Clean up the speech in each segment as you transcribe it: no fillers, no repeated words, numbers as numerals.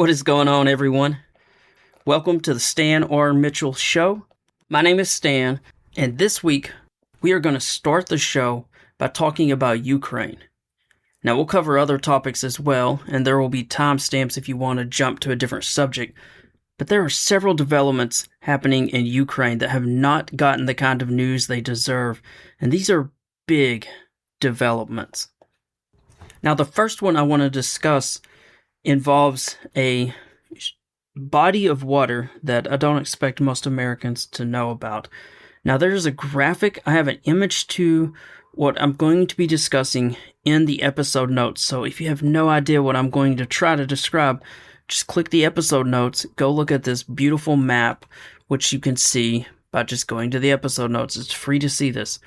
What is going on, everyone? Welcome to the Stan R. Mitchell Show. My name is Stan, and this week we are going to start the show by talking about Ukraine. Now, we'll cover other topics as well, and there will be timestamps if you want to jump to a different subject. But there are several developments happening in Ukraine that have not gotten the kind of news they deserve, and these are big developments. Now, the first one I want to discuss involves a body of water that I don't expect most Americans to know about. Now, there's a graphic. I have an image to what I'm going to be discussing in the episode notes. So if you have no idea what I'm going to try to describe, just click the episode notes, go look at this beautiful map, which you can see by just going to the episode notes. It's free to see this.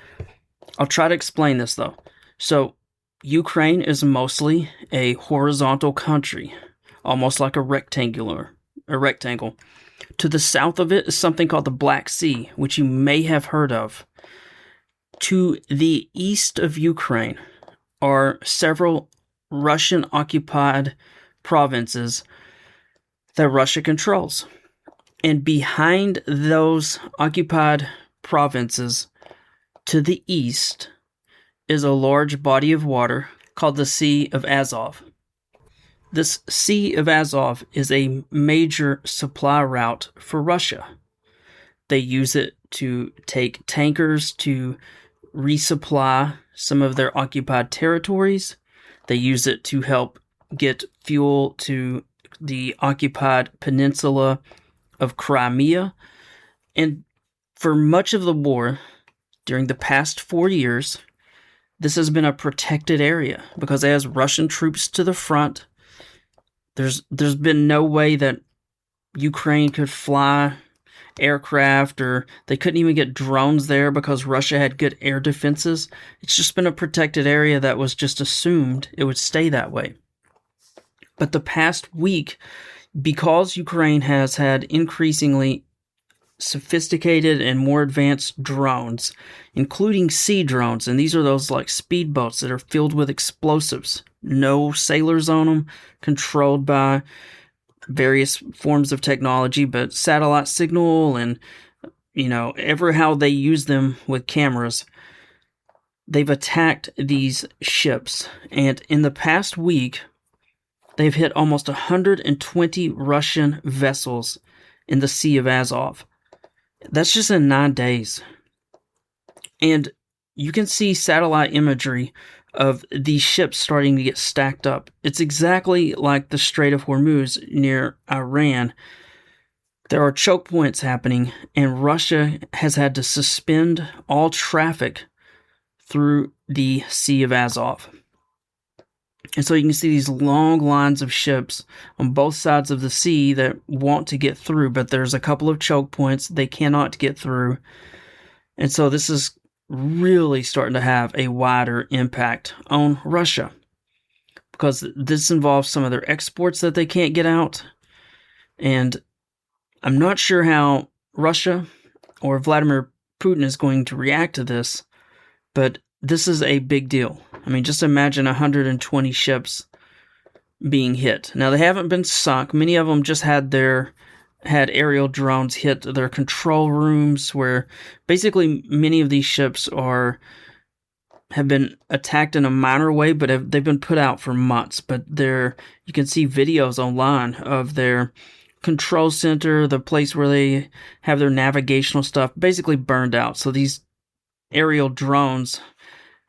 I'll try to explain this though. So Ukraine is mostly a horizontal country, almost like a rectangle. To the south of it is something called the Black Sea, which you may have heard of. To the east of Ukraine are several Russian-occupied provinces that Russia controls. And behind those occupied provinces to the east is a large body of water called the Sea of Azov. This Sea of Azov is a major supply route for Russia. They use it to take tankers to resupply some of their occupied territories. They use it to help get fuel to the occupied peninsula of Crimea. And for much of the war, during the past 4 years, this has been a protected area because it has Russian troops to the front. There's been no way that Ukraine could fly aircraft, or they couldn't even get drones there because Russia had good air defenses. It's just been a protected area that was just assumed it would stay that way. But the past week, because Ukraine has had increasingly sophisticated and more advanced drones, including sea drones, and these are those like speedboats that are filled with explosives, no sailors on them, controlled by various forms of technology, but satellite signal and, ever how they use them with cameras. They've attacked these ships, and in the past week, they've hit almost 120 Russian vessels in the Sea of Azov. That's just in 9 days. And you can see satellite imagery of these ships starting to get stacked up. It's exactly like the Strait of Hormuz near Iran. There are choke points happening, and Russia has had to suspend all traffic through the Sea of Azov. And so you can see these long lines of ships on both sides of the sea that want to get through, but there's a couple of choke points they cannot get through. And so this is really starting to have a wider impact on Russia because this involves some of their exports that they can't get out. And I'm not sure how Russia or Vladimir Putin is going to react to this, but this is a big deal. I mean, just imagine 120 ships being hit. Now, they haven't been sunk. Many of them just had aerial drones hit their control rooms, where basically many of these ships have been attacked in a minor way, but they've been put out for months. But you can see videos online of their control center, the place where they have their navigational stuff, basically burned out. So these aerial drones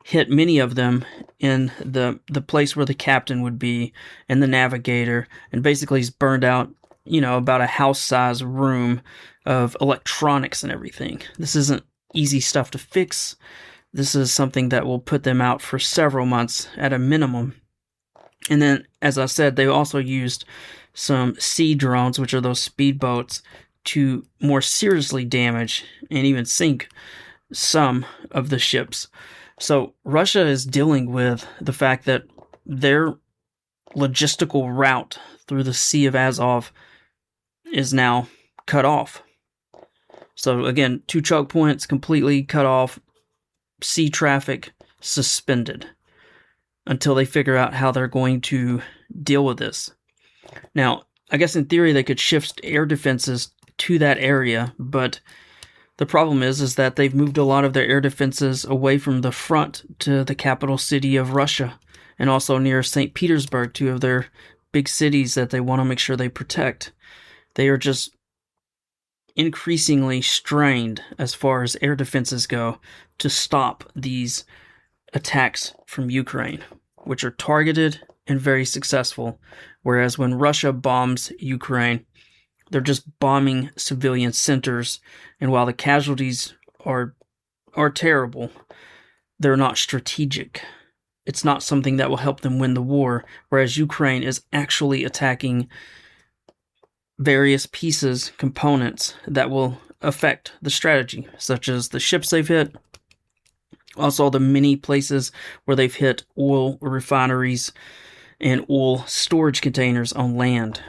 hit many of them in the place where the captain would be and the navigator, and basically he's burned out, about a house-size room of electronics and everything. This isn't easy stuff to fix. This is something that will put them out for several months at a minimum. And then, as I said, they also used some sea drones, which are those speedboats, to more seriously damage and even sink some of the ships. So Russia is dealing with the fact that their logistical route through the Sea of Azov is now cut off. So again, 2 choke points completely cut off, sea traffic suspended until they figure out how they're going to deal with this. Now, I guess in theory they could shift air defenses to that area, but the problem is that they've moved a lot of their air defenses away from the front to the capital city of Russia, and also near St. Petersburg, two of their big cities that they want to make sure they protect. They are just increasingly strained as far as air defenses go to stop these attacks from Ukraine, which are targeted and very successful. Whereas when Russia bombs Ukraine, they're just bombing civilian centers, and while the casualties are terrible, they're not strategic. It's not something that will help them win the war, whereas Ukraine is actually attacking various pieces, components that will affect the strategy, such as the ships they've hit, also the many places where they've hit oil refineries and oil storage containers on land.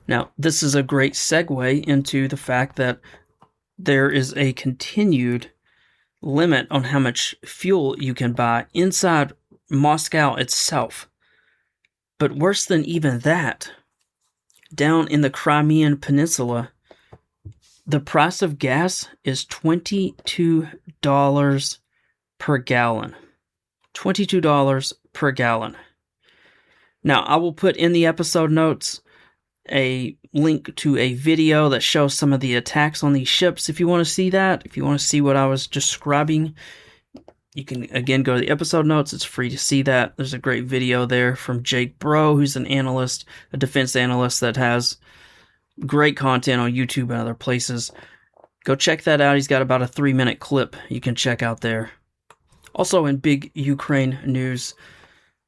Now, this is a great segue into the fact that there is a continued limit on how much fuel you can buy inside Moscow itself. But worse than even that, down in the Crimean Peninsula, the price of gas is $22 per gallon. $22 per gallon. Now, I will put in the episode notes a link to a video that shows some of the attacks on these ships. If you want to see that, if you want to see what I was describing, you can again go to the episode notes. It's free to see that. There's a great video there from Jake Bro, who's an analyst, a defense analyst that has great content on YouTube and other places. Go check that out. He's got about a 3-minute clip you can check out there. Also in big Ukraine news,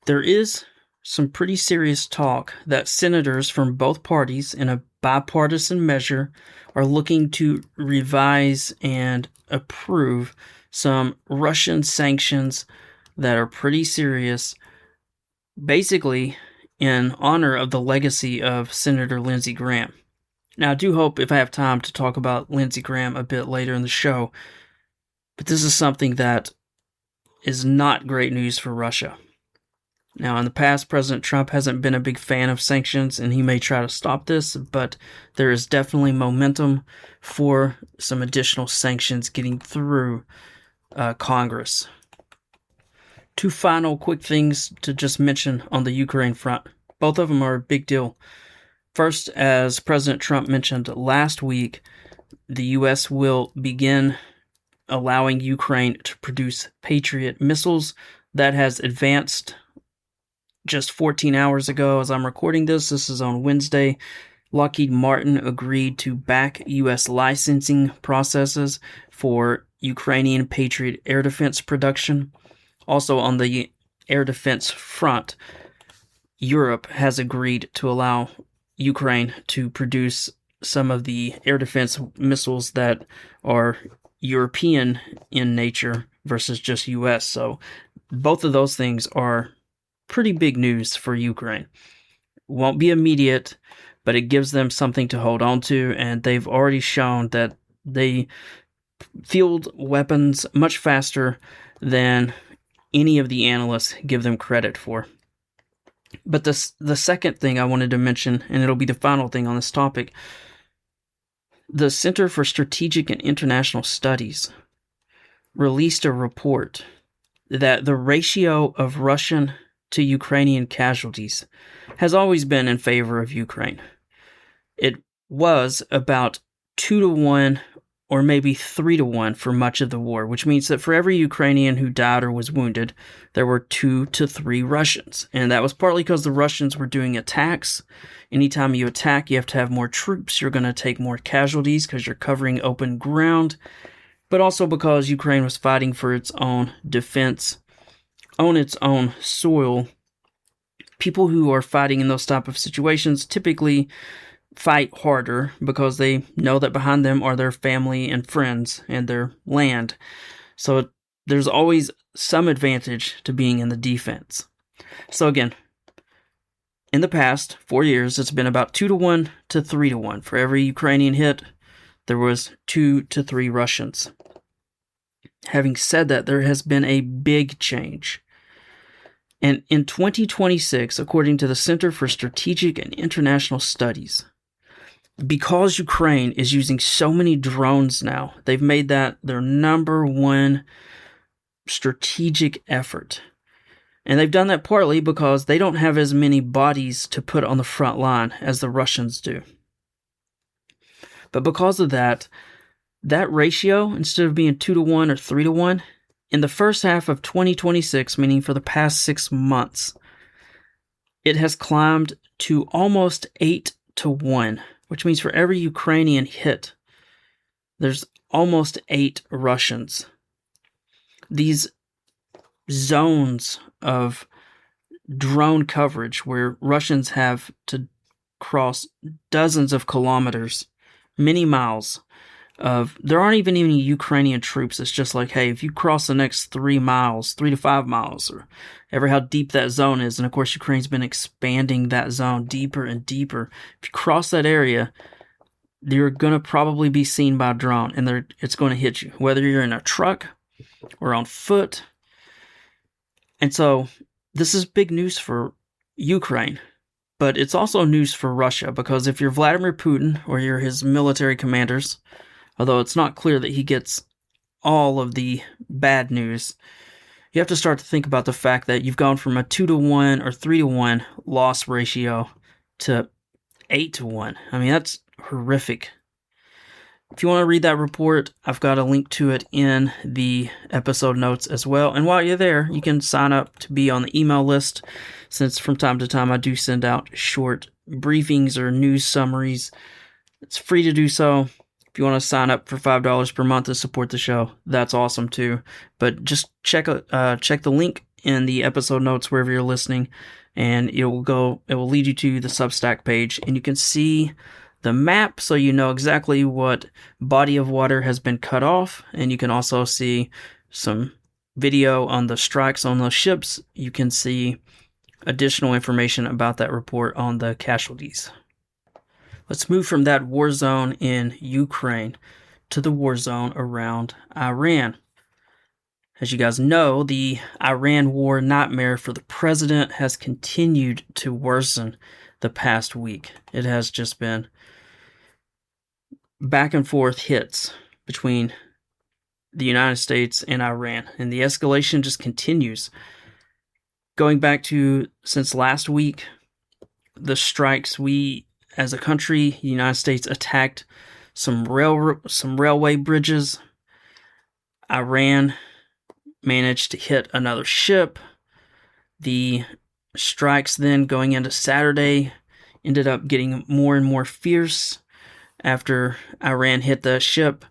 there is some pretty serious talk that senators from both parties, in a bipartisan measure, are looking to revise and approve some Russian sanctions that are pretty serious, basically in honor of the legacy of Senator Lindsey Graham. Now, I do hope, if I have time, to talk about Lindsey Graham a bit later in the show, but this is something that is not great news for Russia. Now, in the past, President Trump hasn't been a big fan of sanctions, and he may try to stop this, but there is definitely momentum for some additional sanctions getting through Congress. Two final quick things to just mention on the Ukraine front. Both of them are a big deal. First, as President Trump mentioned last week, the U.S. will begin allowing Ukraine to produce Patriot missiles. That has advanced just 14 hours ago as I'm recording this. This is on Wednesday. Lockheed Martin agreed to back U.S. licensing processes for Ukrainian Patriot air defense production. Also on the air defense front, Europe has agreed to allow Ukraine to produce some of the air defense missiles that are European in nature versus just U.S. So both of those things are pretty big news for Ukraine. Won't be immediate, but it gives them something to hold on to, and they've already shown that they field weapons much faster than any of the analysts give them credit for. But the second thing I wanted to mention, and it'll be the final thing on this topic, the Center for Strategic and International Studies released a report that the ratio of Russian to Ukrainian casualties has always been in favor of Ukraine. It was about 2-to-1 or maybe 3-to-1 for much of the war, which means that for every Ukrainian who died or was wounded, there were 2 to 3 Russians. And that was partly because the Russians were doing attacks. Anytime you attack, you have to have more troops. You're going to take more casualties because you're covering open ground, but also because Ukraine was fighting for its own defense on its own soil. People who are fighting in those type of situations typically fight harder because they know that behind them are their family and friends and their land. So there's always some advantage to being in the defense. So again, in the past 4 years, it's been about 2-to-1 to 3-to-1. For every Ukrainian hit, there was 2 to 3 Russians. Having said that, there has been a big change. And in 2026, according to the Center for Strategic and International Studies, because Ukraine is using so many drones now, they've made that their number one strategic effort. And they've done that partly because they don't have as many bodies to put on the front line as the Russians do. But because of that ratio, instead of being 2-1 or 3-1, in the first half of 2026, meaning for the past 6 months, it has climbed to almost 8-1, which means for every Ukrainian hit, there's almost 8 Russians. These zones of drone coverage where Russians have to cross dozens of kilometers, many miles of, there aren't even any Ukrainian troops. It's just like, hey, if you cross the next 3 to 5 miles, or ever how deep that zone is, and of course Ukraine's been expanding that zone deeper and deeper. If you cross that area, you're going to probably be seen by a drone, and it's going to hit you, whether you're in a truck or on foot. And so this is big news for Ukraine, but it's also news for Russia, because if you're Vladimir Putin or you're his military commanders, although it's not clear that he gets all of the bad news, you have to start to think about the fact that you've gone from a 2-1 or 3-1 loss ratio to 8-1. I mean, that's horrific. If you want to read that report, I've got a link to it in the episode notes as well. And while you're there, you can sign up to be on the email list, since from time to time I do send out short briefings or news summaries. It's free to do so. If you want to sign up for $5 per month to support the show, that's awesome too. But just check the link in the episode notes wherever you're listening, and it will lead you to the Substack page, and you can see the map so you know exactly what body of water has been cut off, and you can also see some video on the strikes on those ships. You can see additional information about that report on the casualties. Let's move from that war zone in Ukraine to the war zone around Iran. As you guys know, the Iran war nightmare for the president has continued to worsen the past week. It has just been back and forth hits between the United States and Iran, and the escalation just continues. Going back to since last week, the strikes, we as a country, the United States attacked some railway bridges. Iran managed to hit another ship. The strikes then going into Saturday ended up getting more and more fierce. After Iran hit the ship,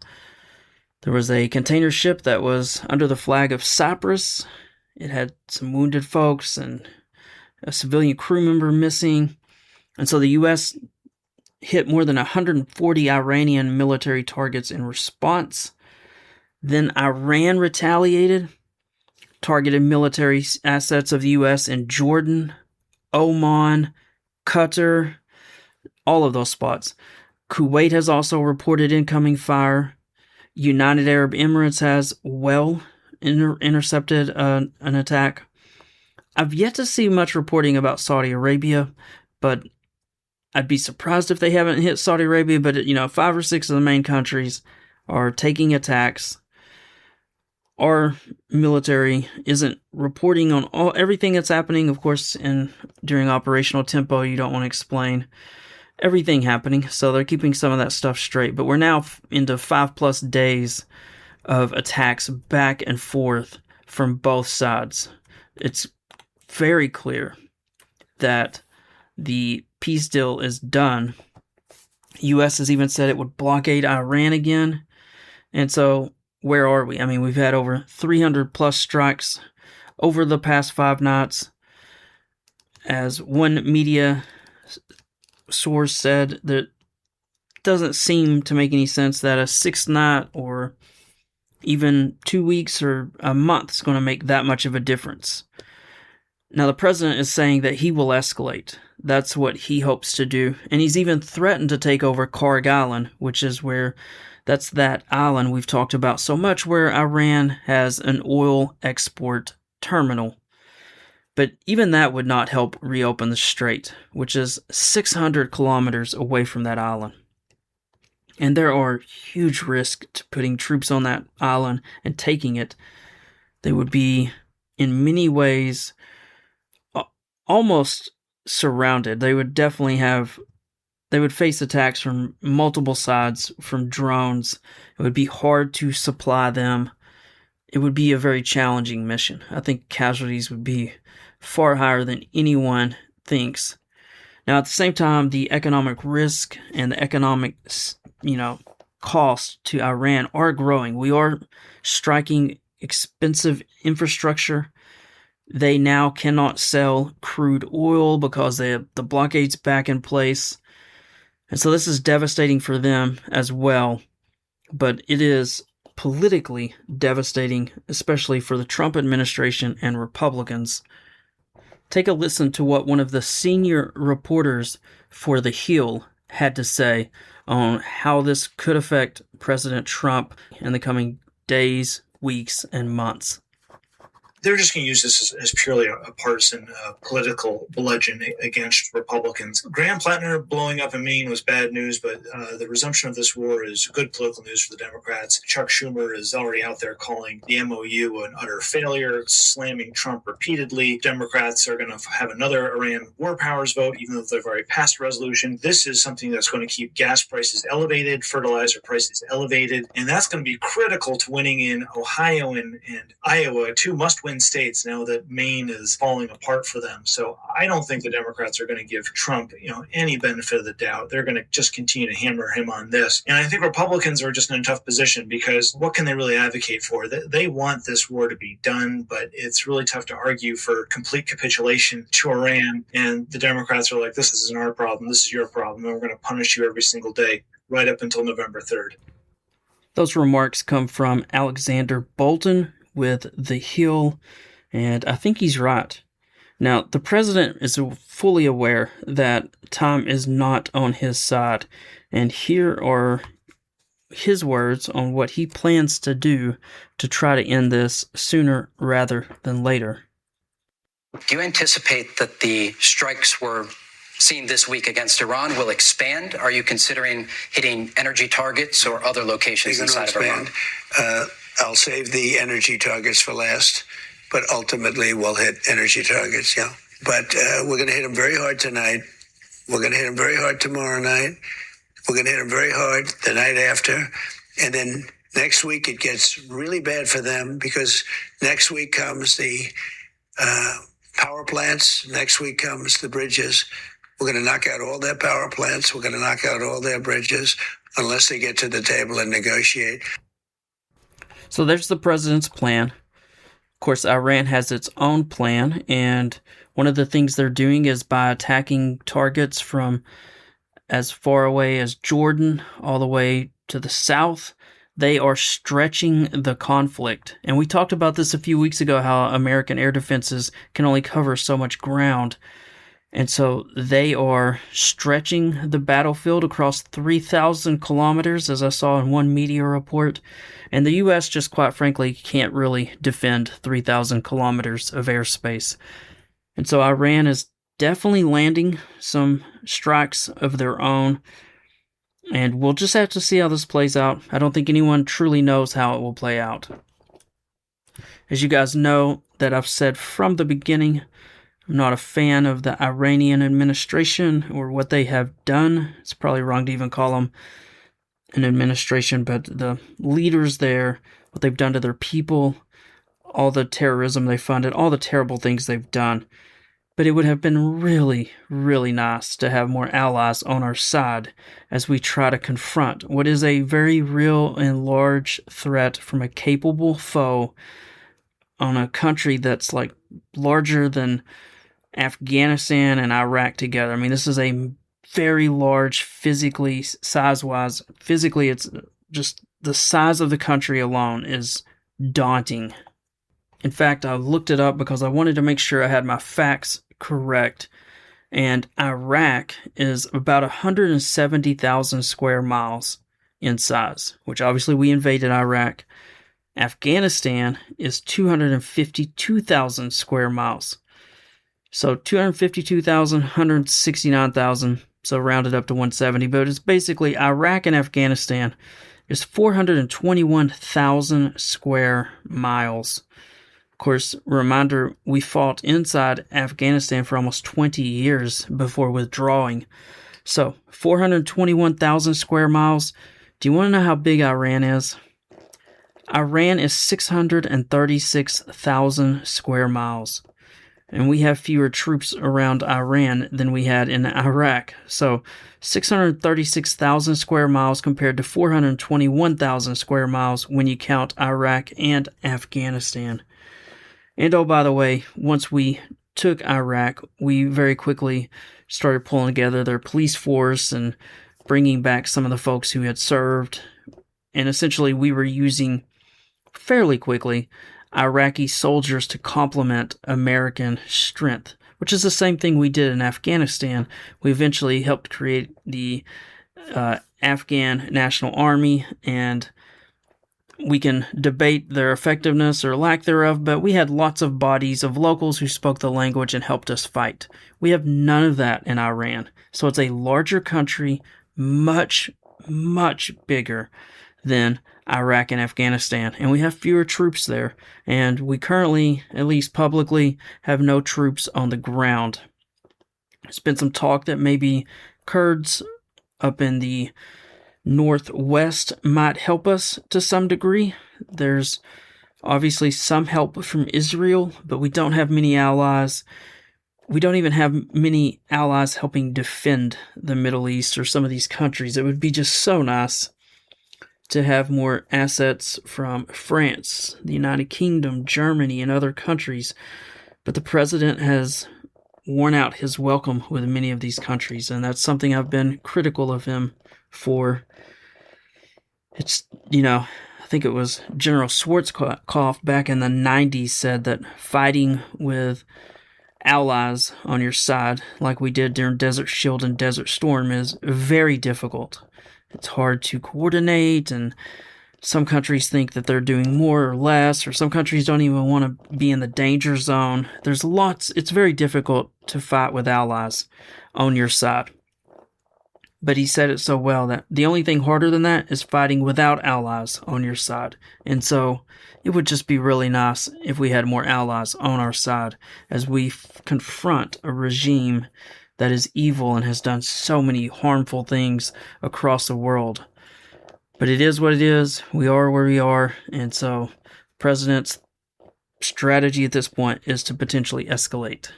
there was a container ship that was under the flag of Cyprus. It had some wounded folks and a civilian crew member missing. And so the U.S. hit more than 140 Iranian military targets in response. Then Iran retaliated, targeted military assets of the U.S. in Jordan, Oman, Qatar, all of those spots. Kuwait has also reported incoming fire. United Arab Emirates has intercepted an attack. I've yet to see much reporting about Saudi Arabia, but I'd be surprised if they haven't hit Saudi Arabia. But 5 or 6 of the main countries are taking attacks. Our military isn't reporting on everything that's happening. Of course, during operational tempo, you don't want to explain everything happening, so they're keeping some of that stuff straight. But we're now into 5+ days of attacks back and forth from both sides. It's very clear that the peace deal is done. U.S. has even said it would blockade Iran again. And so where are we? I mean, we've had over 300+ strikes over the past 5 nights. As one media source said, that doesn't seem to make any sense that a 6th night or even 2 weeks or a month is going to make that much of a difference. Now, the president is saying that he will escalate. That's what he hopes to do. And he's even threatened to take over Karg Island, which is that's that island we've talked about so much, where Iran has an oil export terminal. But even that would not help reopen the strait, which is 600 kilometers away from that island. And there are huge risks to putting troops on that island and taking it. They would be, in many ways, almost surrounded. They would face attacks from multiple sides, from drones. It would be hard to supply them. It would be a very challenging mission. I think casualties would be far higher than anyone thinks. Now, at the same time, the economic risk and the economic, cost to Iran are growing. We are striking expensive infrastructure. They now cannot sell crude oil because the blockade's back in place. And so this is devastating for them as well. But it is politically devastating, especially for the Trump administration and Republicans. Take a listen to what one of the senior reporters for The Hill had to say on how this could affect President Trump in the coming days, weeks, and months. They're just going to use this as purely a partisan political bludgeon against Republicans. Graham Plattner blowing up in Maine was bad news, but the resumption of this war is good political news for the Democrats. Chuck Schumer is already out there calling the MOU an utter failure, slamming Trump repeatedly. Democrats are going to have another Iran war powers vote, even though they've already passed a resolution. This is something that's going to keep gas prices elevated, fertilizer prices elevated, and that's going to be critical to winning in Ohio and Iowa, two must-win states now that Maine is falling apart for them. So I don't think the Democrats are going to give Trump, any benefit of the doubt. They're going to just continue to hammer him on this. And I think Republicans are just in a tough position because what can they really advocate for? They want this war to be done, but it's really tough to argue for complete capitulation to Iran. And the Democrats are like, this isn't our problem. This is your problem. And we're going to punish you every single day right up until November 3rd. Those remarks come from Alexander Bolton with The Hill, and I think he's right. Now, the president is fully aware that time is not on his side, and here are his words on what he plans to do to try to end this sooner rather than later. Do you anticipate that the strikes we're seeing this week against Iran will expand? Are you considering hitting energy targets or other locations inside of Iran? I'll save the energy targets for last, but ultimately we'll hit energy targets, yeah. But we're going to hit them very hard tonight. We're going to hit them very hard tomorrow night. We're going to hit them very hard the night after. And then next week it gets really bad for them because next week comes the power plants. Next week comes the bridges. We're going to knock out all their power plants. We're going to knock out all their bridges unless they get to the table and negotiate. So there's the president's plan. Of course, Iran has its own plan, and one of the things they're doing is by attacking targets from as far away as Jordan all the way to the south, they are stretching the conflict. And we talked about this a few weeks ago, how American air defenses can only cover so much ground. And so they are stretching the battlefield across 3,000 kilometers, as I saw in one media report. And the U.S. just quite frankly can't really defend 3,000 kilometers of airspace. And so Iran is definitely landing some strikes of their own. And we'll just have to see how this plays out. I don't think anyone truly knows how it will play out. As you guys know, that I've said from the beginning, I'm not a fan of the Iranian administration or what they have done. It's probably wrong to even call them an administration, but the leaders there, what they've done to their people, all the terrorism they funded, all the terrible things they've done. But it would have been really, really nice to have more allies on our side as we try to confront what is a very real and large threat from a capable foe on a country that's like larger than Afghanistan and Iraq together. I mean, this is a very large physically, size-wise. Physically, it's just the size of the country alone is daunting. In fact, I looked it up because I wanted to make sure I had my facts correct. And Iraq is about 170,000 square miles in size, which obviously we invaded Iraq. Afghanistan is 252,000 square miles. So 252,000, 169,000, so rounded up to 170. But it's basically Iraq and Afghanistan is 421,000 square miles. Of course, reminder, we fought inside Afghanistan for almost 20 years before withdrawing. So 421,000 square miles. Do you want to know how big Iran is? Iran is 636,000 square miles. And we have fewer troops around Iran than we had in Iraq. So 636,000 square miles compared to 421,000 square miles when you count Iraq and Afghanistan. And oh, by the way, once we took Iraq, we very quickly started pulling together their police force and bringing back some of the folks who had served. And essentially we were using fairly quickly Iraqi soldiers to complement American strength, which is the same thing we did in Afghanistan. We eventually helped create the Afghan National Army, and we can debate their effectiveness or lack thereof, but we had lots of bodies of locals who spoke the language and helped us fight. We have none of that in Iran. So it's a larger country, much, much bigger than Iraq and Afghanistan, and we have fewer troops there, and we currently, at least publicly, have no troops on the ground. There's been some talk that maybe Kurds up in the northwest might help us to some degree. There's obviously some help from Israel, but we don't have many allies. We don't even have many allies helping defend the Middle East or some of these countries. It would be just so nice to have more assets from France, the United Kingdom, Germany, and other countries. But the president has worn out his welcome with many of these countries, and that's something I've been critical of him for. It's, I think it was General Schwarzkopf back in the 90s said that fighting with allies on your side, like we did during Desert Shield and Desert Storm, is very difficult. It's hard to coordinate, and some countries think that they're doing more or less, or some countries don't even want to be in the danger zone. It's very difficult to fight with allies on your side. But he said it so well that the only thing harder than that is fighting without allies on your side. And so it would just be really nice if we had more allies on our side as we confront a regime that is evil and has done so many harmful things across the world. But it is what it is. We are where we are. And so the president's strategy at this point is to potentially escalate.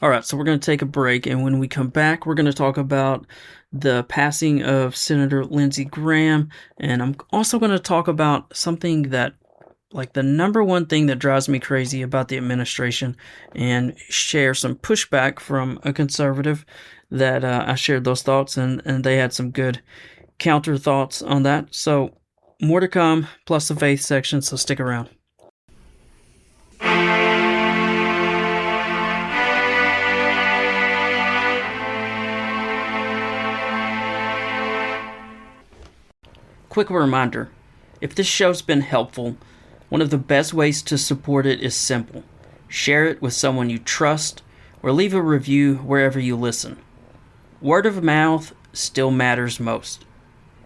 All right, so we're going to take a break. And when we come back, we're going to talk about the passing of Senator Lindsey Graham. And I'm also going to talk about something that, like, the number one thing that drives me crazy about the administration, and share some pushback from a conservative that I shared those thoughts, and they had some good counter thoughts on that. So more to come, plus the faith section, so stick around. Quick reminder, if this show's been helpful, one of the best ways to support it is simple. Share it with someone you trust, or leave a review wherever you listen. Word of mouth still matters most.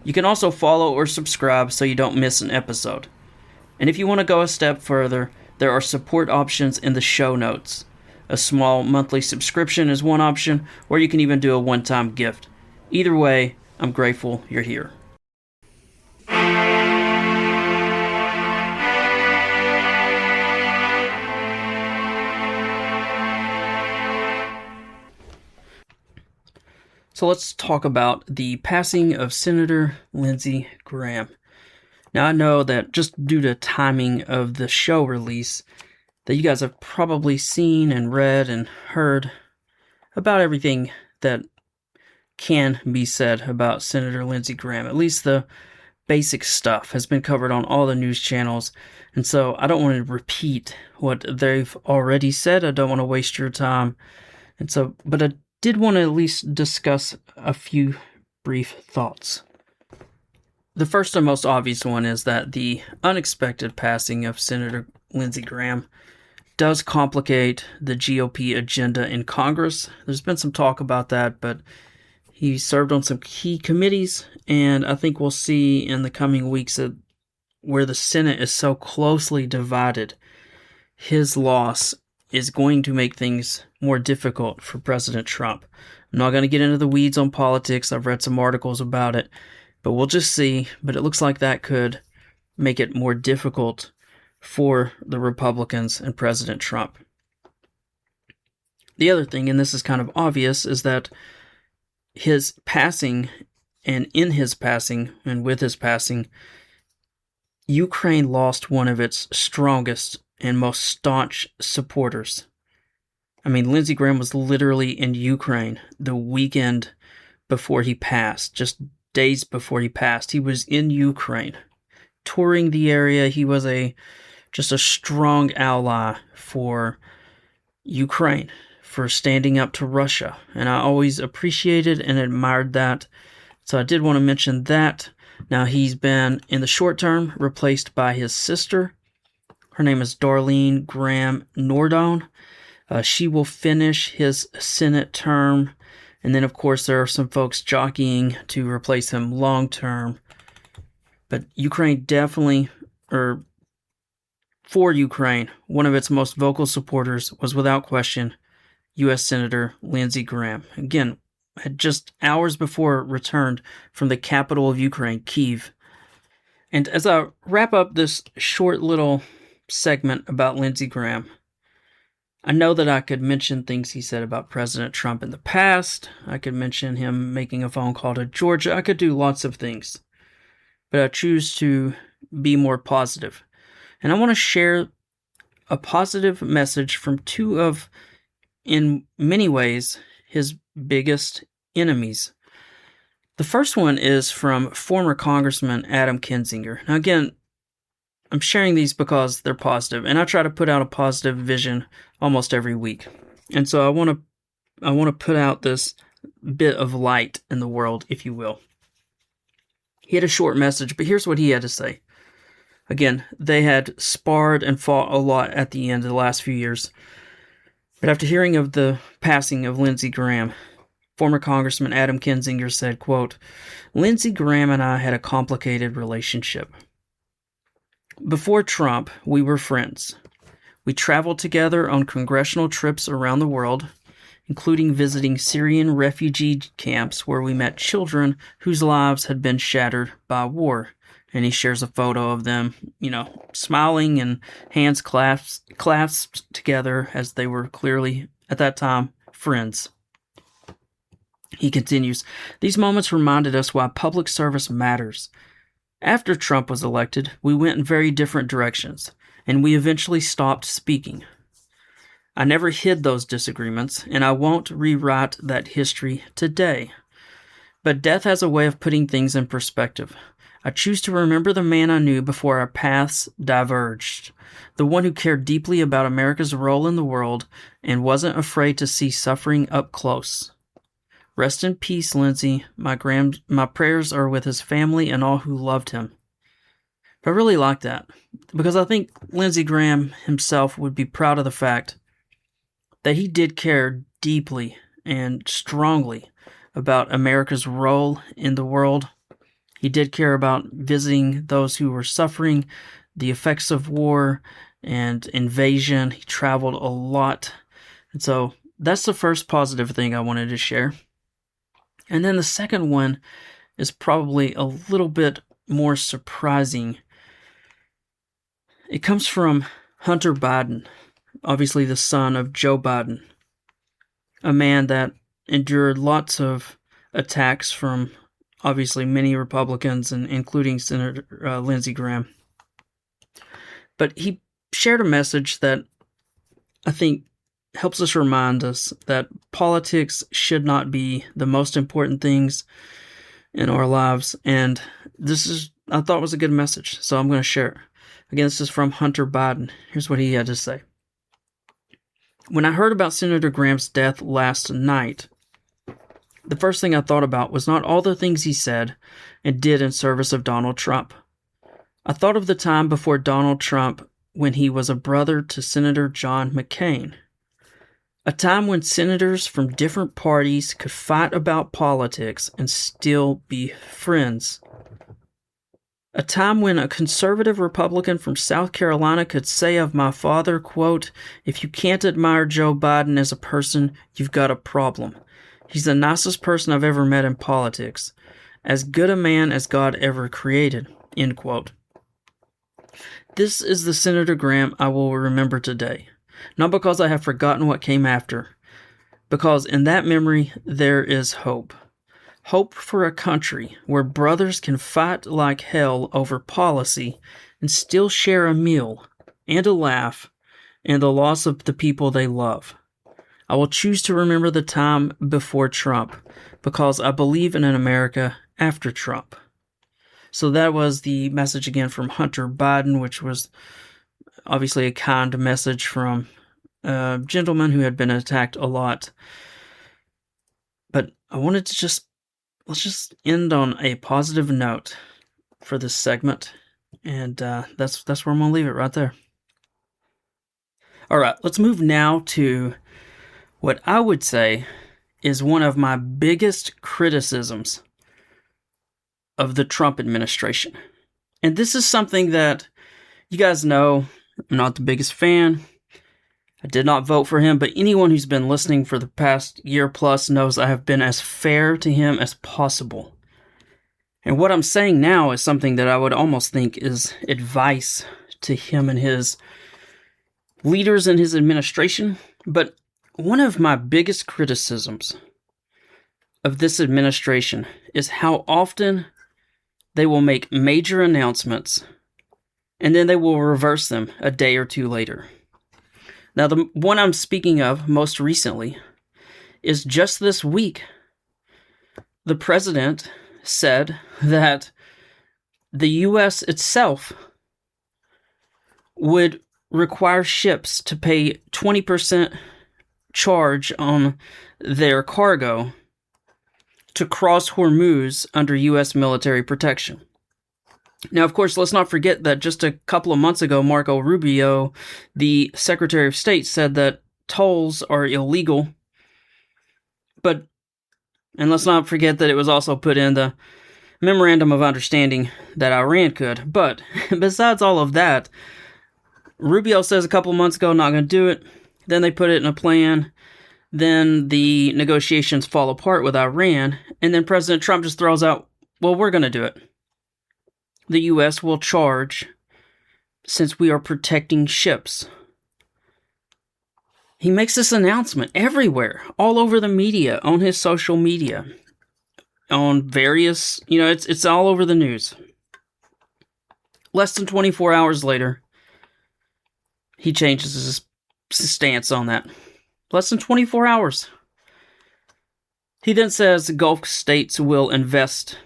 You can also follow or subscribe so you don't miss an episode. And if you want to go a step further, there are support options in the show notes. A small monthly subscription is one option, or you can even do a one-time gift. Either way, I'm grateful you're here. So let's talk about the passing of Senator Lindsey Graham. Now, I know that just due to timing of the show release, that you guys have probably seen and read and heard about everything that can be said about Senator Lindsey Graham. At least the basic stuff has been covered on all the news channels. And so I don't want to repeat what they've already said. I don't want to waste your time. But I did want to at least discuss a few brief thoughts. The first and most obvious one is that the unexpected passing of Senator Lindsey Graham does complicate the GOP agenda in Congress. There's been some talk about that, but he served on some key committees, and I think we'll see in the coming weeks that where the Senate is so closely divided, his loss is going to make things more difficult for President Trump. I'm not going to get into the weeds on politics. I've read some articles about it, but we'll just see. But it looks like that could make it more difficult for the Republicans and President Trump. The other thing, and this is kind of obvious, is that his passing, and in his passing, and with his passing, Ukraine lost one of its strongest and most staunch supporters. I mean, Lindsey Graham was literally in Ukraine the weekend before he passed, just days before he passed. He was in Ukraine, touring the area. He was just a strong ally for Ukraine, for standing up to Russia. And I always appreciated and admired that. So I did want to mention that. Now, he's been, in the short term, replaced by his sister. Her name is Darlene Graham Nordon. She will finish his Senate term. And then, of course, there are some folks jockeying to replace him long term. But Ukraine definitely, or for Ukraine, one of its most vocal supporters was without question US Senator Lindsey Graham. Again, had just hours before returned from the capital of Ukraine, Kyiv. And as I wrap up this short little segment about Lindsey Graham, I know that I could mention things he said about President Trump in the past. I could mention him making a phone call to Georgia. I could do lots of things. But I choose to be more positive. And I want to share a positive message from two of, in many ways, his biggest enemies. The first one is from former Congressman Adam Kinzinger. Now again, I'm sharing these because they're positive, and I try to put out a positive vision almost every week. And so I want to put out this bit of light in the world, if you will. He had a short message, but here's what he had to say. Again, they had sparred and fought a lot at the end of the last few years. But after hearing of the passing of Lindsey Graham, former Congressman Adam Kinzinger said, quote, "Lindsey Graham and I had a complicated relationship. Before Trump, we were friends. We traveled together on congressional trips around the world, including visiting Syrian refugee camps where we met children whose lives had been shattered by war." And he shares a photo of them, smiling and hands clasped together as they were clearly, at that time, friends. He continues, "These moments reminded us why public service matters. After Trump was elected, we went in very different directions, and we eventually stopped speaking. I never hid those disagreements, and I won't rewrite that history today. But death has a way of putting things in perspective. I choose to remember the man I knew before our paths diverged, the one who cared deeply about America's role in the world and wasn't afraid to see suffering up close. Rest in peace, Lindsey. My prayers are with his family and all who loved him." But I really like that, because I think Lindsey Graham himself would be proud of the fact that he did care deeply and strongly about America's role in the world. He did care about visiting those who were suffering the effects of war and invasion. He traveled a lot. And so that's the first positive thing I wanted to share. And then the second one is probably a little bit more surprising. It comes from Hunter Biden, obviously the son of Joe Biden, a man that endured lots of attacks from obviously many Republicans, and including Senator Lindsey Graham. But he shared a message that I think helps us remind us that politics should not be the most important things in our lives. And I thought was a good message, so I'm going to share it. Again, this is from Hunter Biden. Here's what he had to say. "When I heard about Senator Graham's death last night, the first thing I thought about was not all the things he said and did in service of Donald Trump. I thought of the time before Donald Trump when he was a brother to Senator John McCain. A time when senators from different parties could fight about politics and still be friends. A time when a conservative Republican from South Carolina could say of my father, quote, "If you can't admire Joe Biden as a person, you've got a problem. He's the nicest person I've ever met in politics. As good a man as God ever created," end quote. This is the Senator Graham I will remember today. Not because I have forgotten what came after, because in that memory there is hope. Hope for a country where brothers can fight like hell over policy and still share a meal and a laugh and the loss of the people they love. I will choose to remember the time before Trump because I believe in an America after Trump. So that was the message again from Hunter Biden, which was obviously a kind message from a gentleman who had been attacked a lot. But I wanted to let's just end on a positive note for this segment. And that's where I'm going to leave it right there. All right, let's move now to what I would say is one of my biggest criticisms of the Trump administration. And this is something that you guys know I'm not the biggest fan. I did not vote for him, but anyone who's been listening for the past year plus knows I have been as fair to him as possible. And what I'm saying now is something that I would almost think is advice to him and his leaders in his administration. But one of my biggest criticisms of this administration is how often they will make major announcements and then they will reverse them a day or two later. Now, the one I'm speaking of most recently is just this week. The president said that the U.S. itself would require ships to pay 20% charge on their cargo to cross Hormuz under U.S. military protection. Now, of course, let's not forget that just a couple of months ago, Marco Rubio, the Secretary of State, said that tolls are illegal. And let's not forget that it was also put in the Memorandum of Understanding that Iran could. But besides all of that, Rubio says a couple of months ago, not going to do it. Then they put it in a plan. Then the negotiations fall apart with Iran. And then President Trump just throws out, well, we're going to do it. The U.S. will charge since we are protecting ships. He makes this announcement everywhere, all over the media, on his social media, on various, it's all over the news. Less than 24 hours later, he changes his stance on that. Less than 24 hours. He then says Gulf states will invest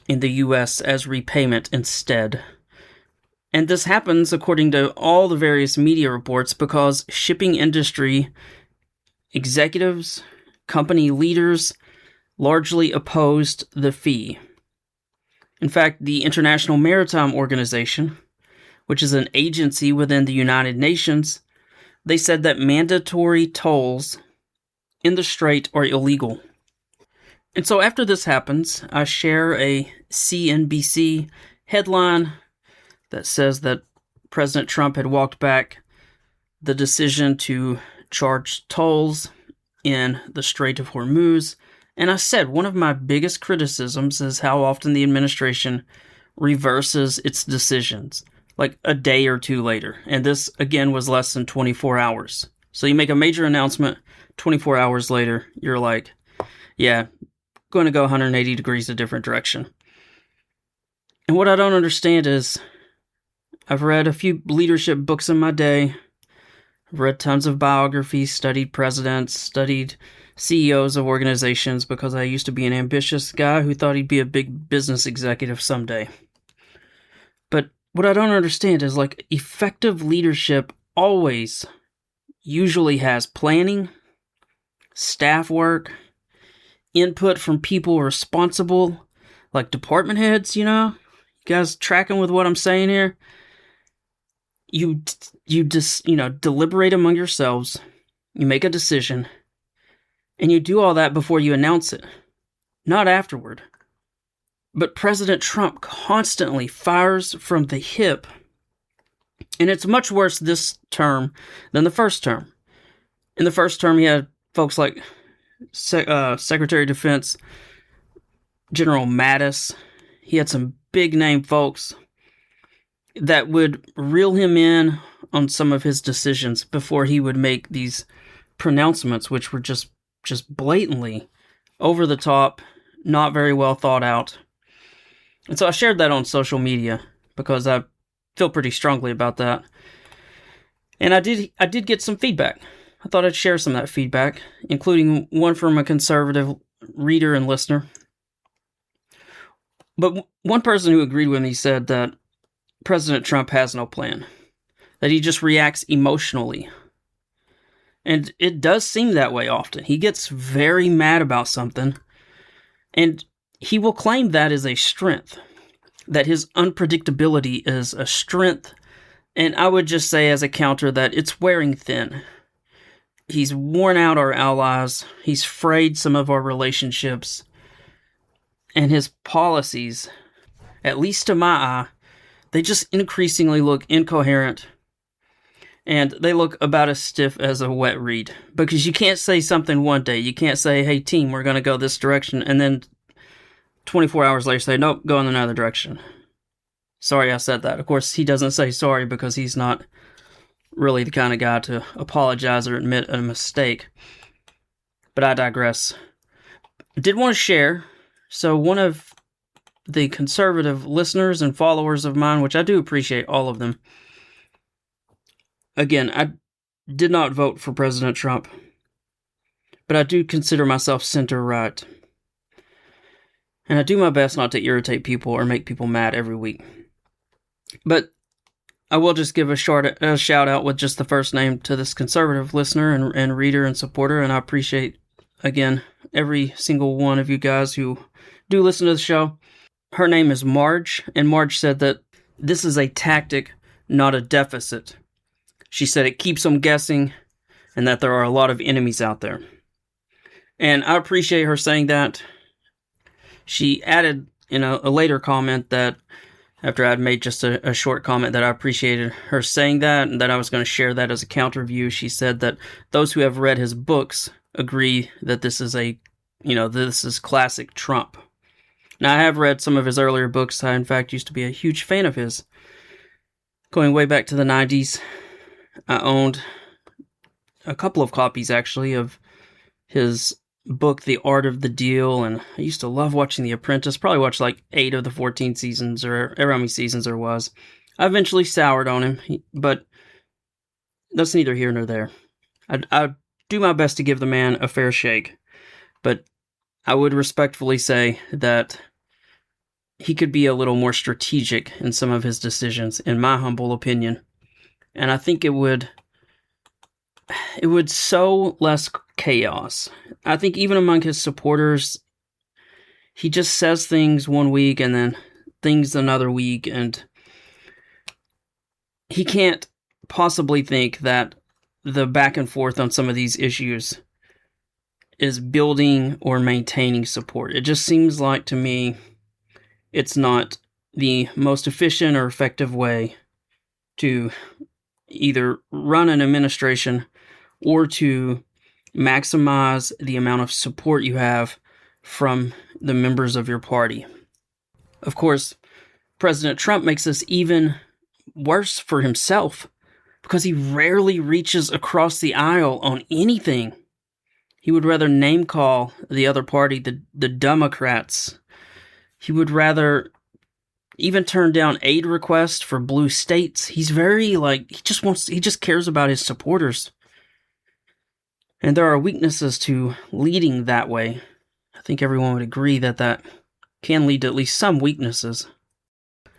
in the U.S. as repayment instead. And this happens according to all the various media reports because shipping industry executives, company leaders largely opposed the fee. In fact, the International Maritime Organization, which is an agency within the United Nations, they said that mandatory tolls in the strait are illegal. And so after this happens, I share a CNBC headline that says that President Trump had walked back the decision to charge tolls in the Strait of Hormuz. And I said one of my biggest criticisms is how often the administration reverses its decisions, like a day or two later. And this, again, was less than 24 hours. So you make a major announcement, 24 hours later, you're like, yeah, going to go 180 degrees a different direction. And what I don't understand is I've read a few leadership books in my day. I've read tons of biographies, studied presidents, studied CEOs of organizations because I used to be an ambitious guy who thought he'd be a big business executive someday. But what I don't understand is effective leadership always usually has planning, staff work, input from people responsible, like department heads, You guys tracking with what I'm saying here? you just, deliberate among yourselves, you make a decision, and you do all that before you announce it, not afterward. But President Trump constantly fires from the hip, and it's much worse this term than the first term. In the first term, he had folks like Secretary of Defense General Mattis. He had some big-name folks that would reel him in on some of his decisions before he would make these pronouncements, which were just blatantly over the top, not very well thought out. And so I shared that on social media because I feel pretty strongly about that. And I did get some feedback. I thought I'd share some of that feedback, including one from a conservative reader and listener. But one person who agreed with me said that President Trump has no plan, that he just reacts emotionally. And it does seem that way often. He gets very mad about something, and he will claim that is a strength, that his unpredictability is a strength. And I would just say as a counter that it's wearing thin. He's worn out our allies. He's frayed some of our relationships. And his policies, at least to my eye, they just increasingly look incoherent. And they look about as stiff as a wet reed. Because you can't say something one day. You can't say, hey, team, we're going to go this direction. And then 24 hours later say, nope, go in another direction. Sorry I said that. Of course, he doesn't say sorry because he's not really the kind of guy to apologize or admit a mistake. But I digress. I did want to share. So one of the conservative listeners and followers of mine, which I do appreciate all of them. Again, I did not vote for President Trump, but I do consider myself center-right. And I do my best not to irritate people or make people mad every week. But I will just give a shout out with just the first name to this conservative listener and reader and supporter, and I appreciate, again, every single one of you guys who do listen to the show. Her name is Marge, and Marge said that this is a tactic, not a deficit. She said it keeps them guessing, and that there are a lot of enemies out there. And I appreciate her saying that. She added in a later comment that, after I'd made just a short comment, that I appreciated her saying that, and that I was going to share that as a counter view. She said that those who have read his books agree that this is this is classic Trump. Now, I have read some of his earlier books. I, in fact, used to be a huge fan of his. Going way back to the 90s, I owned a couple of copies, actually, of his book, The Art of the Deal, and I used to love watching The Apprentice. Probably watched like 8 of the 14 seasons, or however many seasons there was. I eventually soured on him, but that's neither here nor there. I do my best to give the man a fair shake, but I would respectfully say that he could be a little more strategic in some of his decisions, in my humble opinion. And I think it would sow less chaos. I think even among his supporters, he just says things one week and then things another week, and he can't possibly think that the back and forth on some of these issues is building or maintaining support. It just seems like, to me, it's not the most efficient or effective way to either run an administration or to maximize the amount of support you have from the members of your party. Of course, President Trump makes this even worse for himself because he rarely reaches across the aisle on anything. He would rather name call the other party, the Democrats. He would rather even turn down aid requests for blue states. He's very, he just cares about his supporters. And there are weaknesses to leading that way. I think everyone would agree that can lead to at least some weaknesses.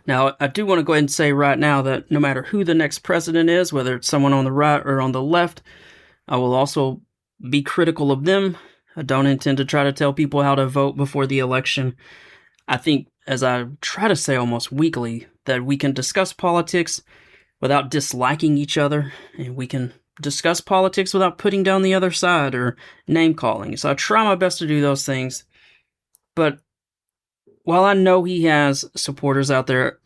Now, I do want to go ahead and say right now that no matter who the next president is, whether it's someone on the right or on the left, I will also be critical of them. I don't intend to try to tell people how to vote before the election. I think, as I try to say almost weekly, that we can discuss politics, without disliking each other, and we can discuss politics without putting down the other side or name-calling. So I try my best to do those things, but while I know he has supporters out there,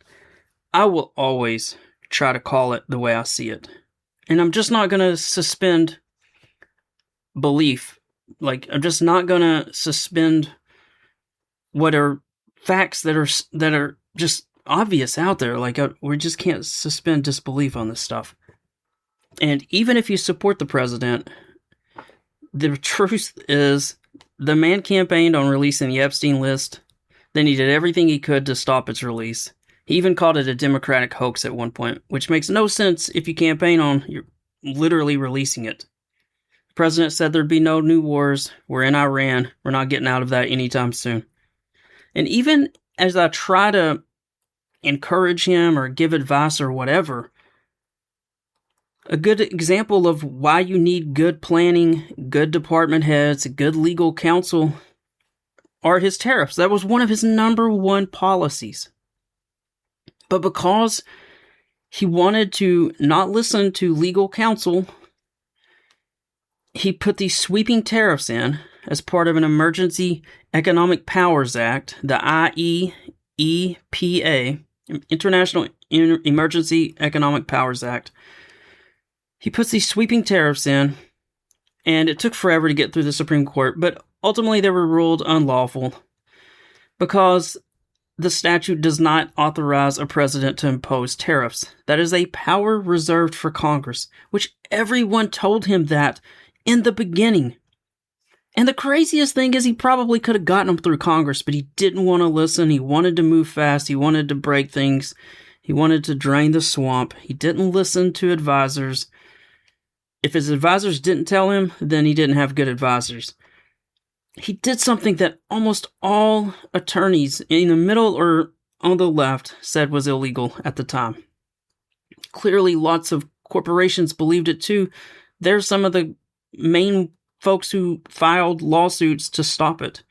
I will always try to call it the way I see it. And I'm just not going to suspend belief. Like, I'm just not going to suspend what are facts that are just obvious out there. Like, we just can't suspend disbelief on this stuff. And even if you support the president, the truth is the man campaigned on releasing the Epstein list. Then he did everything he could to stop its release. He even called it a Democratic hoax at one point, which makes no sense if you campaign on you're literally releasing it. The president said there'd be no new wars. We're in Iran. We're not getting out of that anytime soon. And even as I try to encourage him or give advice or whatever, a good example of why you need good planning, good department heads, good legal counsel are his tariffs. That was one of his number one policies. But because he wanted to not listen to legal counsel, he put these sweeping tariffs in as part of an Emergency Economic Powers Act, the IEEPA, International Emergency Economic Powers Act. He puts these sweeping tariffs in, and it took forever to get through the Supreme Court, but ultimately they were ruled unlawful because the statute does not authorize a president to impose tariffs. That is a power reserved for Congress, which everyone told him that in the beginning. And the craziest thing is he probably could have gotten them through Congress, but he didn't want to listen. He wanted to move fast. He wanted to break things. He wanted to drain the swamp. He didn't listen to advisors. If his advisors didn't tell him, then he didn't have good advisors. He did something that almost all attorneys in the middle or on the left said was illegal at the time. Clearly, lots of corporations believed it too. There's some of the main folks who filed lawsuits to stop it.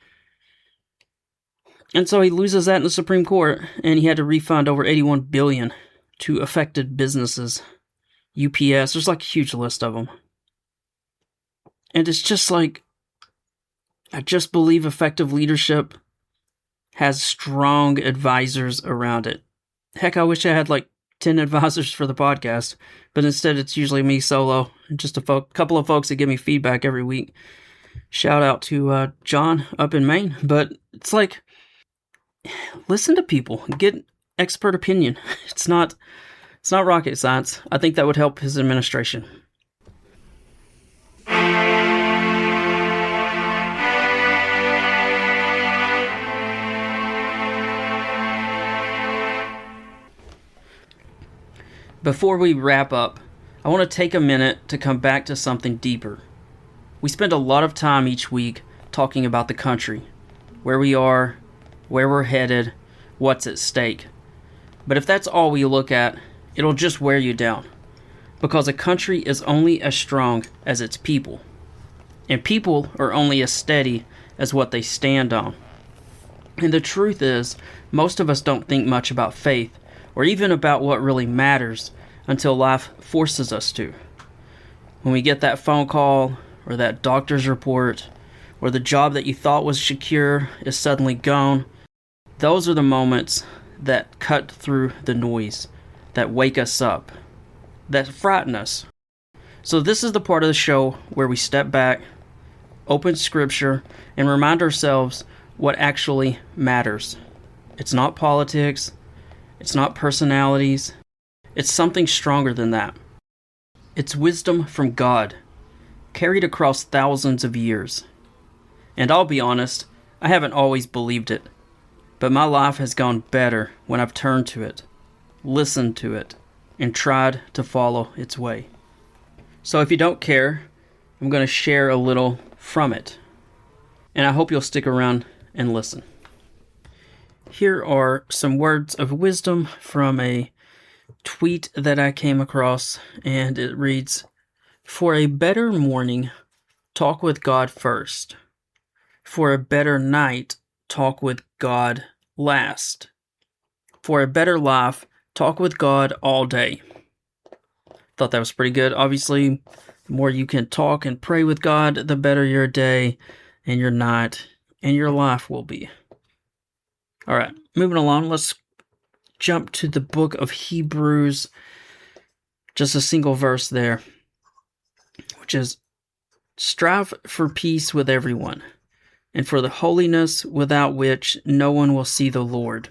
And so he loses that in the Supreme Court, and he had to refund over $81 billion to affected businesses. UPS, there's like a huge list of them. And it's just like, I just believe effective leadership has strong advisors around it. Heck, I wish I had like 10 advisors for the podcast, but instead it's usually me solo, and just a couple of folks that give me feedback every week. Shout out to John up in Maine. But it's like, listen to people, get expert opinion. It's not rocket science. I think that would help his administration. Before we wrap up, I want to take a minute to come back to something deeper. We spend a lot of time each week talking about the country, where we are, where we're headed, what's at stake. But if that's all we look at, it'll just wear you down, because a country is only as strong as its people, and people are only as steady as what they stand on. And the truth is, most of us don't think much about faith, or even about what really matters, until life forces us to. When we get that phone call, or that doctor's report, or the job that you thought was secure is suddenly gone, those are the moments that cut through the noise, that wake us up, that frighten us. So this is the part of the show where we step back, open scripture, and remind ourselves what actually matters. It's not politics, it's not personalities, it's something stronger than that. It's wisdom from God, carried across thousands of years. And I'll be honest, I haven't always believed it, but my life has gone better when I've turned to it, listened to it, and tried to follow its way. So if you don't care, I'm going to share a little from it, and I hope you'll stick around and listen. Here are some words of wisdom from a tweet that I came across, and it reads, "For a better morning, talk with God first. For a better night, talk with God last. For a better life, talk with God all day. thought that was pretty good. Obviously, the more you can talk and pray with God, the better your day and your night and your life will be. All right, moving along, let's jump to the book of Hebrews. Just a single verse there, which is, strive for peace with everyone, and for the holiness without which no one will see the Lord.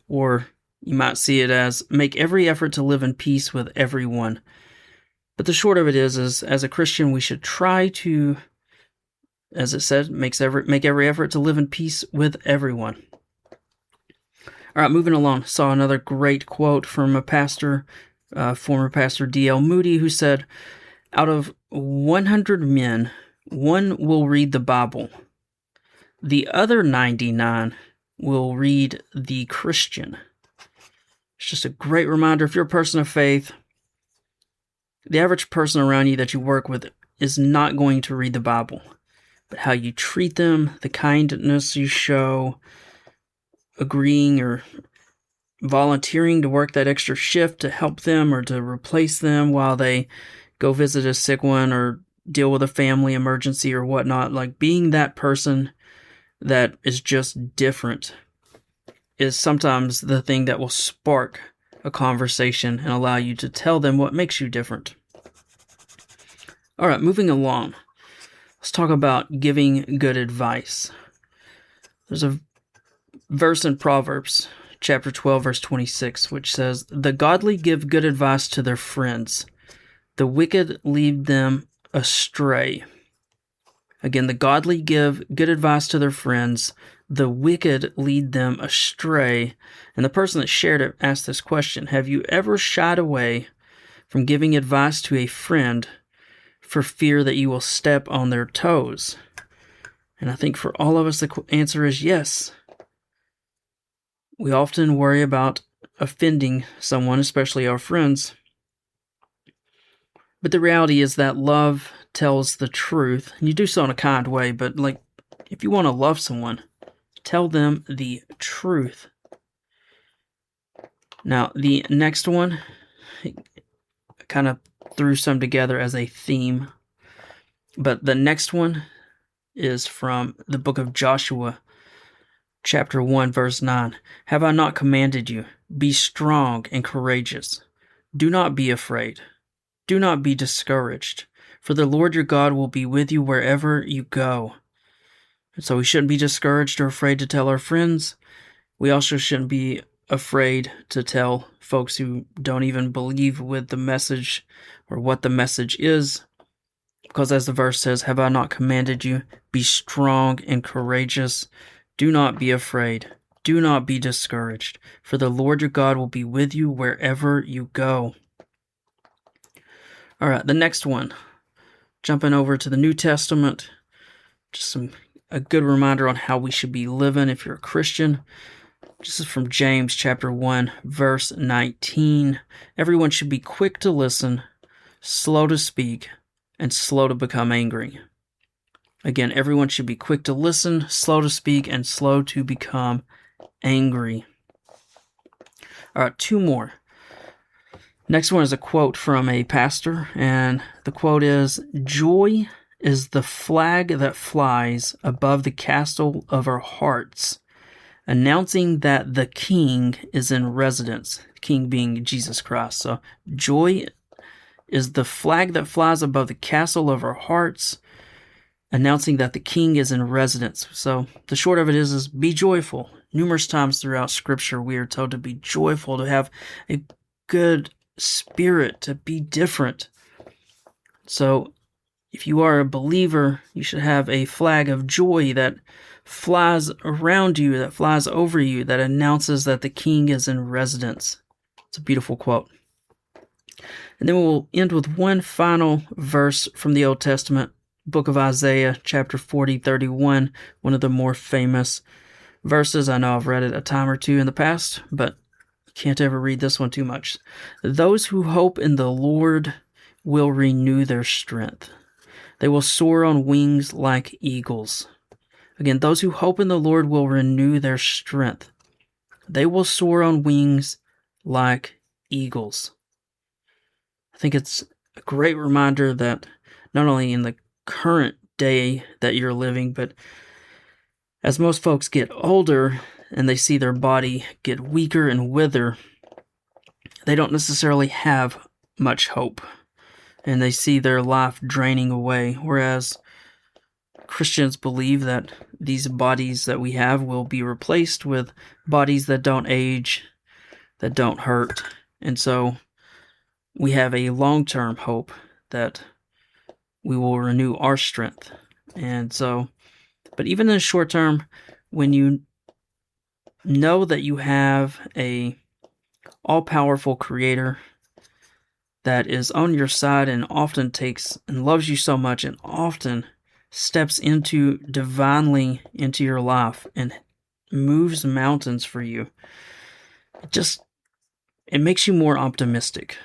Or you might see it as, make every effort to live in peace with everyone. But the short of it is as a Christian, we should try to, as it said, make every effort to live in peace with everyone. All right, moving along, saw another great quote from a pastor, former pastor D.L. Moody, who said, out of 100 men, one will read the Bible. The other 99 will read the Christian. It's just a great reminder, if you're a person of faith, the average person around you that you work with is not going to read the Bible. But how you treat them, the kindness you show, agreeing or volunteering to work that extra shift to help them or to replace them while they go visit a sick one or deal with a family emergency or whatnot, like being that person that is just different is sometimes the thing that will spark a conversation and allow you to tell them what makes you different. All right, moving along. Let's talk about giving good advice. There's a verse in Proverbs, chapter 12, verse 26, which says, the godly give good advice to their friends. The wicked lead them astray. Again, the godly give good advice to their friends. The wicked lead them astray. And the person that shared it asked this question, have you ever shied away from giving advice to a friend for fear that you will step on their toes? And I think for all of us, the answer is yes. We often worry about offending someone, especially our friends. But the reality is that love tells the truth. And you do so in a kind way, but if you want to love someone, tell them the truth. Now, the next one, I kind of threw some together as a theme. But the next one is from the book of Joshua, chapter 1, verse 9. Have I not commanded you? Be strong and courageous. Do not be afraid. Do not be discouraged, for the Lord your God will be with you wherever you go. And so we shouldn't be discouraged or afraid to tell our friends. We also shouldn't be afraid to tell folks who don't even believe with the message or what the message is. Because as the verse says, have I not commanded you? Be strong and courageous. Do not be afraid. Do not be discouraged, for the Lord your God will be with you wherever you go. All right, the next one. Jumping over to the New Testament. Just a good reminder on how we should be living if you're a Christian. This is from James chapter 1, verse 19. Everyone should be quick to listen, slow to speak, and slow to become angry. Again, everyone should be quick to listen, slow to speak, and slow to become angry. All right, two more. Next one is a quote from a pastor, and the quote is, joy is the flag that flies above the castle of our hearts, announcing that the King is in residence, King being Jesus Christ. So joy is the flag that flies above the castle of our hearts, announcing that the King is in residence. So the short of it is be joyful. Numerous times throughout Scripture, we are told to be joyful, to have a good spirit, to be different. So if you are a believer, you should have a flag of joy that flies around you, that flies over you, that announces that the King is in residence. It's a beautiful quote. And then we'll end with one final verse from the Old Testament, book of Isaiah, chapter 40, 31, one of the more famous verses. I know I've read it a time or two in the past, but can't ever read this one too much. Those who hope in the Lord will renew their strength. They will soar on wings like eagles. Again, those who hope in the Lord will renew their strength. They will soar on wings like eagles. I think it's a great reminder that not only in the current day that you're living, but as most folks get older and they see their body get weaker and wither, they don't necessarily have much hope, and they see their life draining away, whereas Christians believe that these bodies that we have will be replaced with bodies that don't age, that don't hurt, and so we have a long-term hope that we will renew our strength. And so, but even in the short term, when you know that you have a all-powerful creator that is on your side and often takes and loves you so much and often steps into divinely into your life and moves mountains for you, it makes you more optimistic.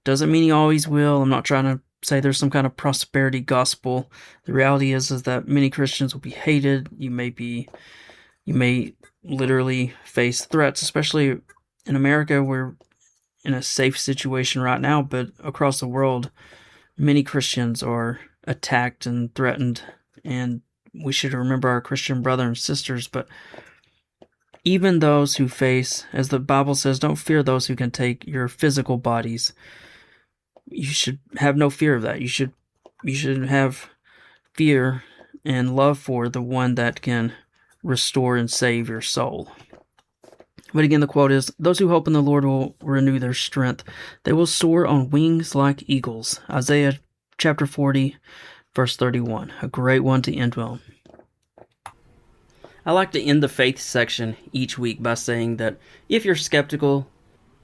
Doesn't mean he always will. I'm not trying to say there's some kind of prosperity gospel. The reality is that many Christians will be hated. You may literally face threats, especially in America. We're in a safe situation right now, but across the world, many Christians are attacked and threatened, and we should remember our Christian brothers and sisters. But even those who face, as the Bible says, don't fear those who can take your physical bodies. You should have no fear of that. You should have fear and love for the one that can restore and save your soul. But again, the quote is, "Those who hope in the Lord will renew their strength. They will soar on wings like eagles." Isaiah chapter 40, verse 31. A great one to end on. I like to end the faith section each week by saying that if you're skeptical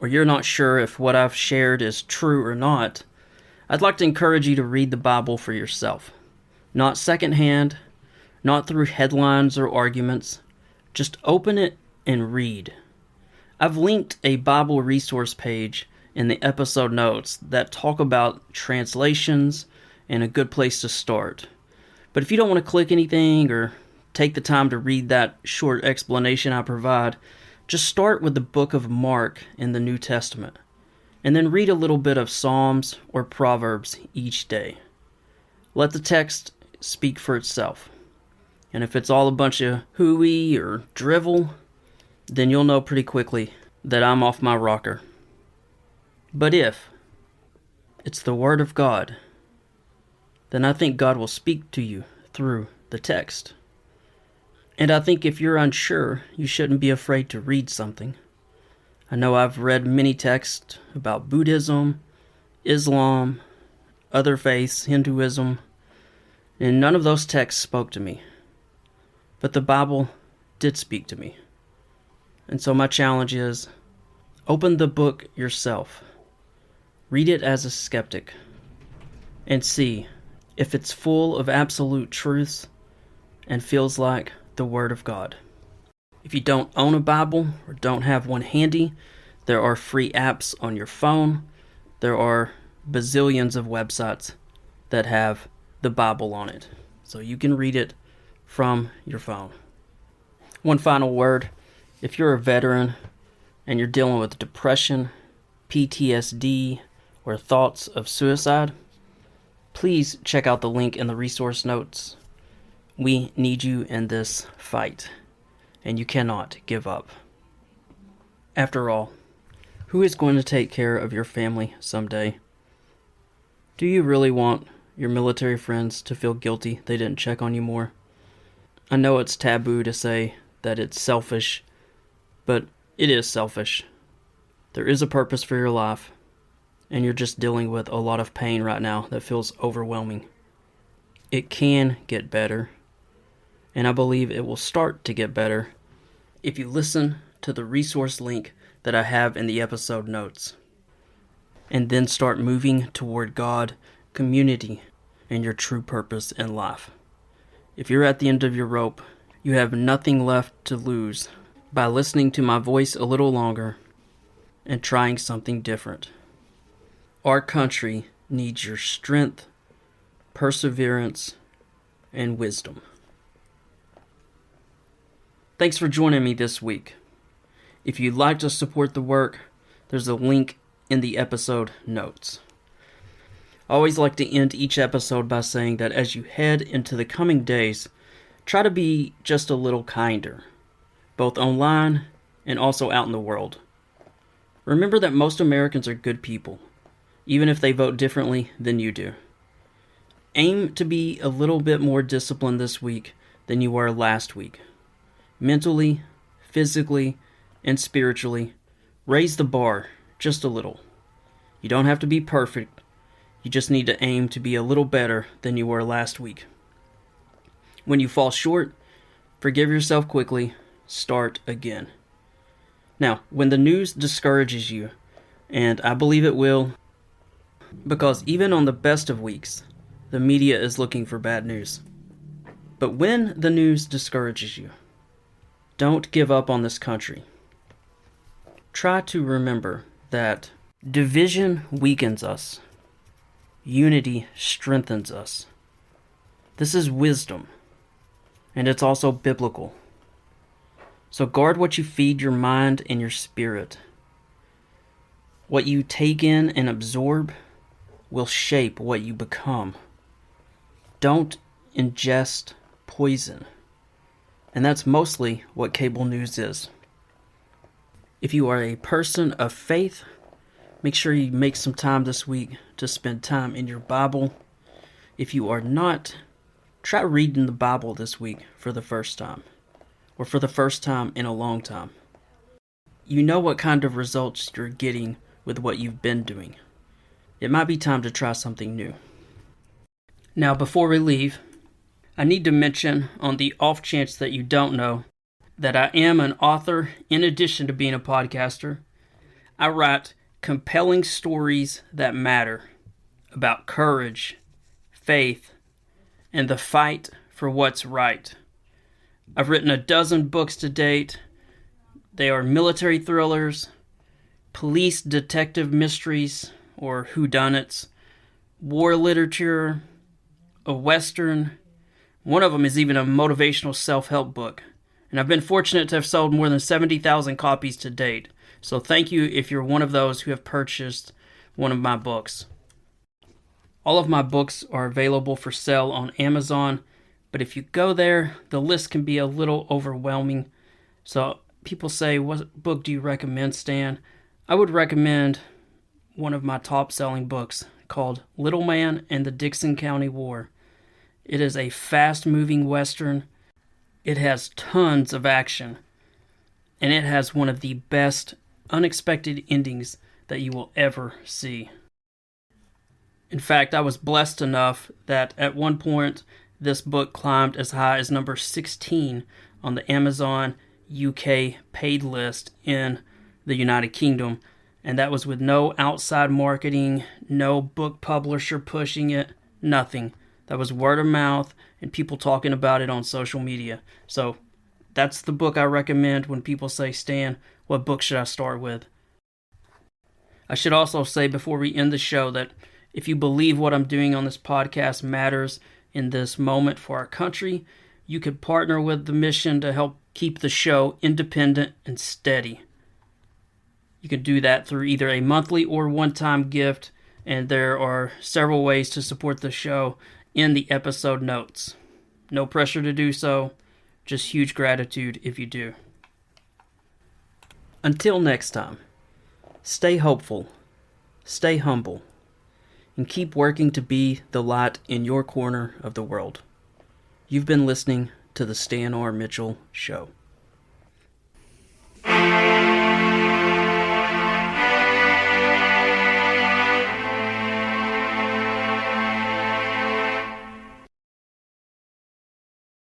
or you're not sure if what I've shared is true or not, I'd like to encourage you to read the Bible for yourself. Not secondhand, not through headlines or arguments. Just open it and read. I've linked a Bible resource page in the episode notes that talk about translations and a good place to start. But if you don't want to click anything or take the time to read that short explanation I provide, just start with the book of Mark in the New Testament, and then read a little bit of Psalms or Proverbs each day. Let the text speak for itself. And if it's all a bunch of hooey or drivel, then you'll know pretty quickly that I'm off my rocker. But if it's the Word of God, then I think God will speak to you through the text. And I think if you're unsure, you shouldn't be afraid to read something. I know I've read many texts about Buddhism, Islam, other faiths, Hinduism, and none of those texts spoke to me. But the Bible did speak to me. And so my challenge is, open the book yourself. Read it as a skeptic. And see if it's full of absolute truths and feels like the Word of God. If you don't own a Bible or don't have one handy, there are free apps on your phone. There are bazillions of websites that have the Bible on it, so you can read it from your phone. One final word. If you're a veteran and you're dealing with depression, PTSD, or thoughts of suicide, please check out the link in the resource notes. We need you in this fight, and you cannot give up. After all, who is going to take care of your family someday? Do you really want your military friends to feel guilty they didn't check on you more? I know it's taboo to say that it's selfish, but it is selfish. There is a purpose for your life, and you're just dealing with a lot of pain right now that feels overwhelming. It can get better, and I believe it will start to get better if you listen to the resource link that I have in the episode notes, and then start moving toward God, community, and your true purpose in life. If you're at the end of your rope, you have nothing left to lose by listening to my voice a little longer and trying something different. Our country needs your strength, perseverance, and wisdom. Thanks for joining me this week. If you'd like to support the work, there's a link in the episode notes. I always like to end each episode by saying that as you head into the coming days, try to be just a little kinder, both online and also out in the world. Remember that most Americans are good people, even if they vote differently than you do. Aim to be a little bit more disciplined this week than you were last week. Mentally, physically, and spiritually, raise the bar just a little. You don't have to be perfect. You just need to aim to be a little better than you were last week. When you fall short, forgive yourself quickly. Start again. Now, when the news discourages you, and I believe it will, because even on the best of weeks, the media is looking for bad news. But when the news discourages you, don't give up on this country. Try to remember that division weakens us. Unity strengthens us. This is wisdom, and it's also biblical. So guard what you feed your mind and your spirit. What you take in and absorb will shape what you become. Don't ingest poison. And that's mostly what cable news is. If you are a person of faith, make sure you make some time this week to spend time in your Bible. If you are not, try reading the Bible this week for the first time, or for the first time in a long time. You know what kind of results you're getting with what you've been doing. It might be time to try something new. Now, before we leave, I need to mention, on the off chance that you don't know, that I am an author in addition to being a podcaster. I write compelling stories that matter about courage, faith, and the fight for what's right. I've written a dozen books to date. They are military thrillers, police detective mysteries or whodunits, war literature, a western. One of them is even a motivational self-help book. And I've been fortunate to have sold more than 70,000 copies to date. So thank you if you're one of those who have purchased one of my books. All of my books are available for sale on Amazon, but if you go there, the list can be a little overwhelming. So people say, what book do you recommend, Stan? I would recommend one of my top-selling books called Little Man and the Dixon County War. It is a fast-moving Western. It has tons of action, and it has one of the best unexpected endings that you will ever see. In fact, I was blessed enough that at one point this book climbed as high as number 16 on the Amazon UK paid list in the United Kingdom, and that was with no outside marketing, no book publisher pushing it, nothing. That was word of mouth and people talking about it on social media. So that's the book I recommend when people say, Stan, what book should I start with? I should also say before we end the show that if you believe what I'm doing on this podcast matters in this moment for our country, you could partner with the mission to help keep the show independent and steady. You can do that through either a monthly or one-time gift, and there are several ways to support the show in the episode notes. No pressure to do so, just huge gratitude if you do. Until next time, stay hopeful, stay humble, and keep working to be the light in your corner of the world. You've been listening to the Stan R. Mitchell Show.